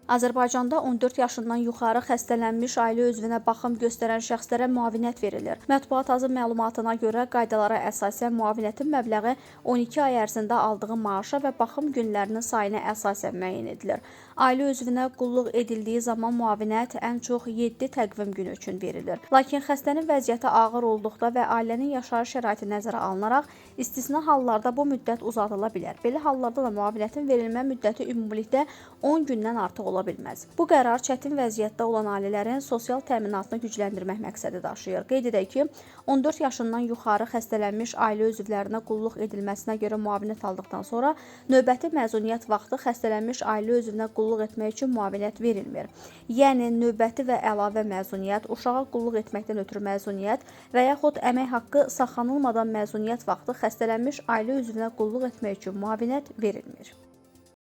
Azərbaycanda 14 yaşından yuxarı xəstələnmiş ailə üzvünə baxım göstərən şəxslərə müavinət verilir. Mətbuat azı məlumatına görə qaydalara əsasən müavinətin məbləği 12 ay ərzində aldığı maaşa və baxım günlərinin sayına əsasən müəyyən edilir. Ailə üzvünə qulluq edildiyi zaman müavinət ən çox 7 təqvim günü üçün verilir. Lakin xəstənin vəziyyəti ağır olduqda və ailənin yaşayış şəraiti nəzərə alınaraq istisna hallarda bu müddət uzadıla bilər. Belə hallarda da müavinətin verilmə müddəti ümumilikdə 10 gündən artıq ola bilməz. Bu qərar çətin vəziyyətdə olan ailələrin sosial təminatını gücləndirmək məqsədi daşıyır. Qeyd edək ki, 14 yaşından yuxarı xəstələnmiş ailə üzvlərinə qulluq edilməsinə görə müavinət aldıqdan sonra növbəti məzuniyyət vaxtı xəstələnmiş ailə üzvünə qulluq etmək üçün müavinət verilmir. Yəni növbəti və əlavə məzuniyyət, uşağa qulluq etməkdən ötürü məzuniyyət və yaxud əmək haqqı saxlanılmadan məzuniyyət vaxtı xəstələnmiş ailə üzvünə qulluq etmək üçün müavinət verilmir.